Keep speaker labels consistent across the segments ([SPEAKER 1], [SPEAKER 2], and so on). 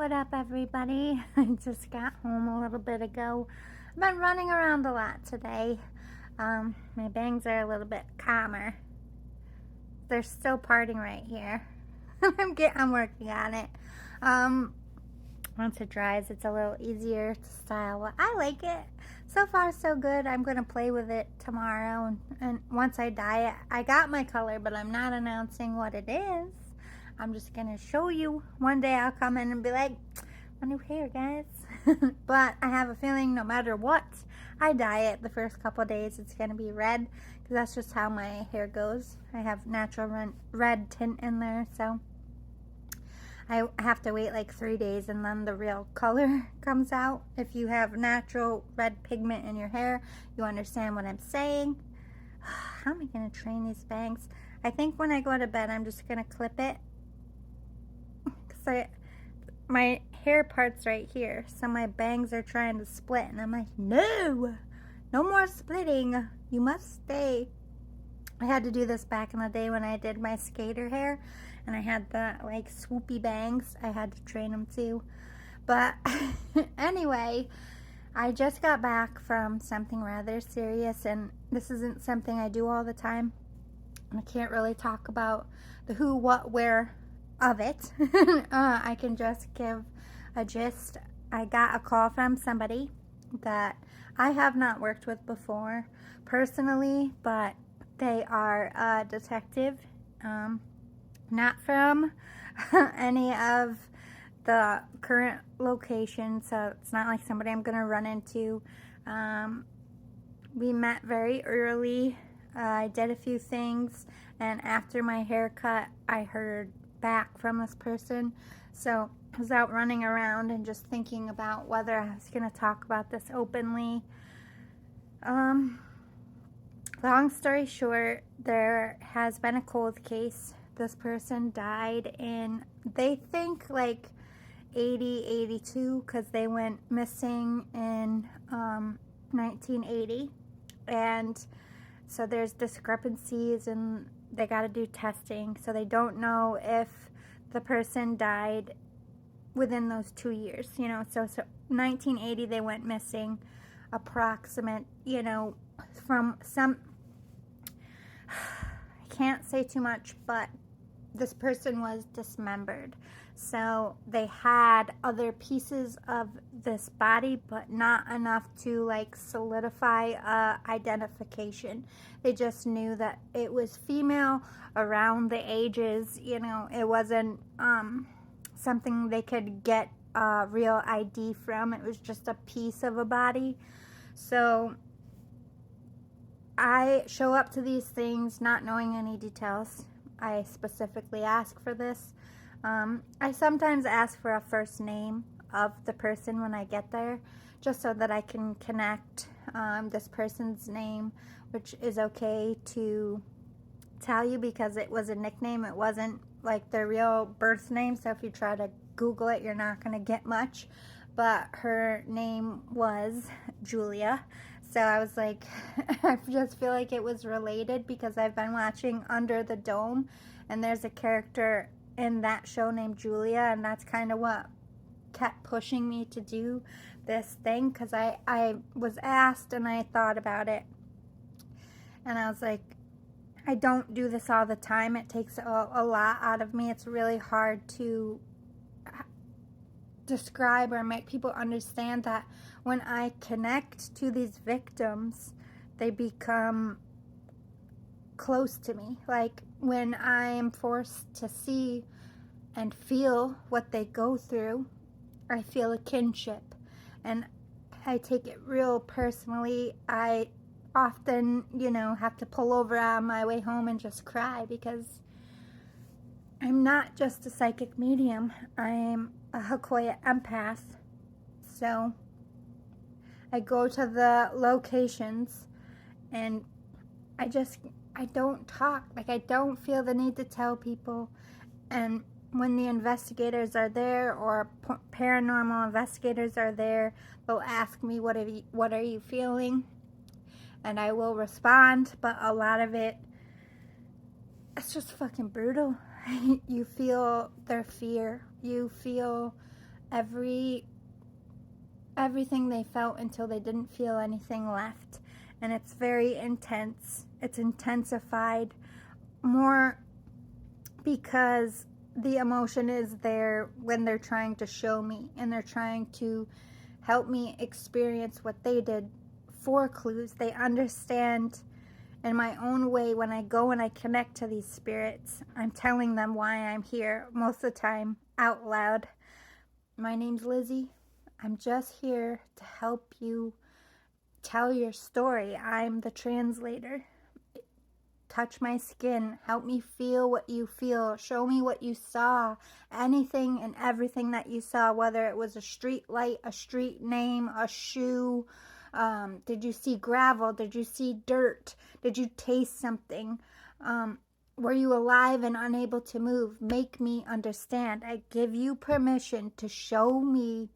[SPEAKER 1] What up, everybody? I just got home a little bit ago. I've been running around a lot today. My bangs are a little bit calmer. They're still parting right here. I'm working on it. Once it dries, it's a little easier to style. Well, I like it. So far, so good. I'm going to play with it tomorrow. And once I dye it, I got my color, but I'm not announcing what it is. I'm just going to show you. One day I'll come in and be like, my new hair, guys. But I have a feeling no matter what I dye it the first couple days, it's going to be red. Because that's just how my hair goes. I have natural red tint in there, so I have to wait like 3 days and then the real color comes out. If you have natural red pigment in your hair, you understand what I'm saying. How am I going to train these bangs? I think when I go to bed, I'm just going to clip it. Because my hair part's right here, so my bangs are trying to split. And I'm like, no more splitting. You must stay. I had to do this back in the day when I did my skater hair. And I had the like swoopy bangs. I had to train them too. But anyway, I just got back from something rather serious, and this isn't something I do all the time. And I can't really talk about the who, what, where of it. I can just give a gist. I got a call from somebody that I have not worked with before personally, but they are a detective. Not from any of the current locations, so it's not like somebody I'm going to run into. We met very early. I did a few things, and after my haircut, I heard back from this person. So I was out running around and just thinking about whether I was going to talk about this openly. Long story short, there has been a cold case. This person died in, they think like 82, because they went missing in 1980. And so there's discrepancies and they got to do testing. So they don't know if the person died within those 2 years, So 1980 they went missing, approximate, from some, I can't say too much, but this person was dismembered. So they had other pieces of this body, but not enough to like solidify identification. They just knew that it was female around the ages. It wasn't something they could get a real ID from. It was just a piece of a body. So I show up to these things not knowing any details. I specifically ask for this. I sometimes ask for a first name of the person when I get there, just so that I can connect this person's name, which is okay to tell you because it was a nickname. It wasn't like their real birth name, so if you try to Google it, you're not going to get much. But her name was Julia. So I was like, I just feel like it was related because I've been watching Under the Dome, and there's a character in that show named Julia, and that's kind of what kept pushing me to do this thing, because I was asked and I thought about it, and I was like, I don't do this all the time. It takes a lot out of me. It's really hard to describe or make people understand that when I connect to these victims, they become close to me. Like when I am forced to see and feel what they go through, I feel a kinship, and I take it real personally. I often, have to pull over on my way home and just cry because I'm not just a psychic medium. I'm a Hakoya empath. So I go to the locations and I don't talk. Like, I don't feel the need to tell people. And when the investigators are there or paranormal investigators are there, they'll ask me, what are you feeling? And I will respond, but a lot of it's just fucking brutal. You feel their fear. You feel everything they felt until they didn't feel anything left. And it's very intense. It's intensified more because the emotion is there when they're trying to show me and they're trying to help me experience what they did. For clues, they understand in my own way. When I go and I connect to these spirits, I'm telling them why I'm here, most of the time out loud. My name's Lizzie. I'm just here to help you tell your story. I'm the translator. Touch my skin. Help me feel what you feel. Show me what you saw. Anything and everything that you saw, whether it was a street light, a street name, a shoe. Did you see gravel? Did you see dirt? Did you taste something? Were you alive and unable to move? Make me understand. I give you permission to show me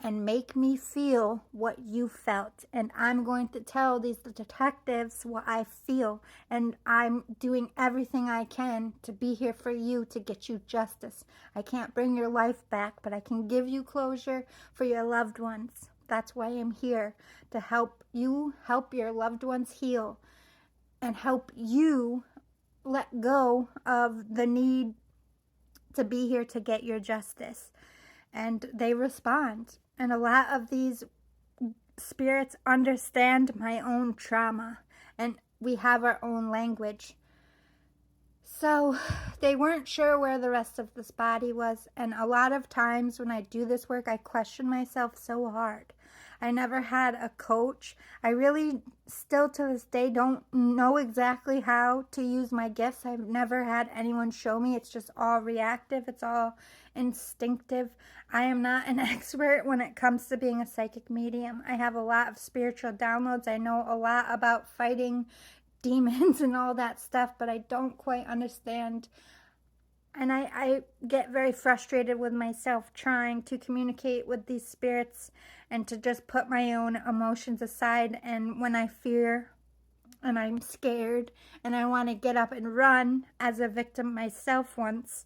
[SPEAKER 1] and make me feel what you felt. And I'm going to tell these detectives what I feel. And I'm doing everything I can to be here for you, to get you justice. I can't bring your life back, but I can give you closure for your loved ones. That's why I'm here, to help you help your loved ones heal and help you let go of the need to be here to get your justice. And they respond. And a lot of these spirits understand my own trauma, and we have our own language. So they weren't sure where the rest of this body was. And a lot of times when I do this work, I question myself so hard. I never had a coach. I really still to this day don't know exactly how to use my gifts. I've never had anyone show me. It's just all reactive. It's all instinctive. I am not an expert when it comes to being a psychic medium. I have a lot of spiritual downloads. I know a lot about fighting demons and all that stuff, but I don't quite understand. And I get very frustrated with myself trying to communicate with these spirits and to just put my own emotions aside. And when I fear and I'm scared and I want to get up and run as a victim myself once,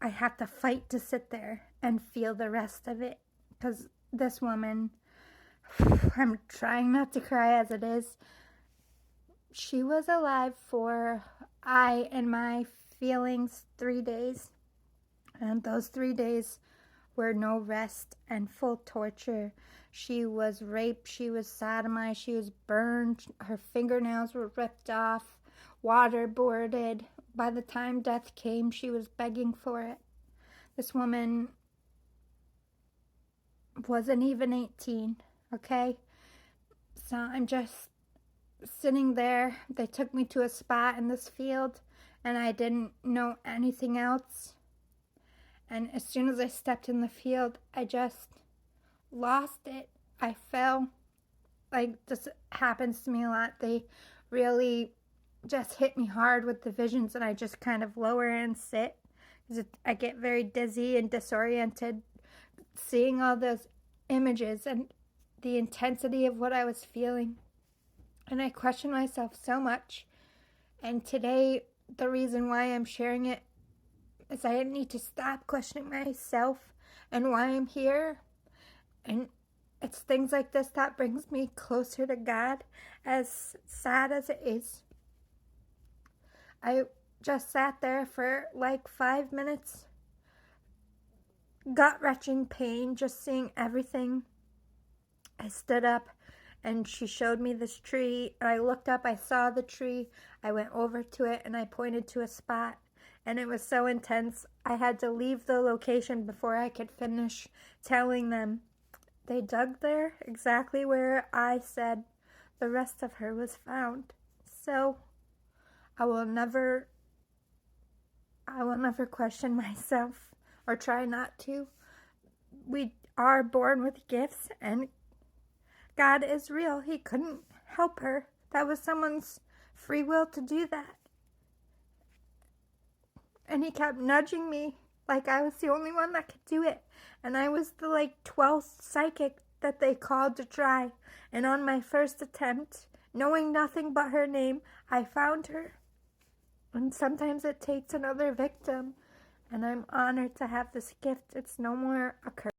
[SPEAKER 1] I have to fight to sit there and feel the rest of it. Because this woman, I'm trying not to cry as it is, she was alive for I and my feelings 3 days. And those 3 days were no rest and full torture. She was raped, she was sodomized, she was burned, her fingernails were ripped off, waterboarded. By the time death came, she was begging for it. This woman wasn't even 18, okay? So I'm just sitting there. They took me to a spot in this field, and I didn't know anything else. And as soon as I stepped in the field, I just lost it. I fell. Like, this happens to me a lot. They really just hit me hard with the visions, and I just kind of lower and sit. I get very dizzy and disoriented seeing all those images and the intensity of what I was feeling. And I question myself so much. And today, the reason why I'm sharing it is I need to stop questioning myself and why I'm here. And it's things like this that brings me closer to God, as sad as it is. I just sat there for like 5 minutes, gut-wrenching pain, just seeing everything. I stood up and she showed me this tree. I looked up, I saw the tree, I went over to it and I pointed to a spot. And it was so intense, I had to leave the location before I could finish telling them. They dug there exactly where I said the rest of her was found. So I will never question myself, or try not to. We are born with gifts, and God is real. He couldn't help her. That was someone's free will to do that. And he kept nudging me like I was the only one that could do it. And I was the 12th psychic that they called to try. And on my first attempt, knowing nothing but her name, I found her. And sometimes it takes another victim and I'm honored to have this gift. It's no more a curse.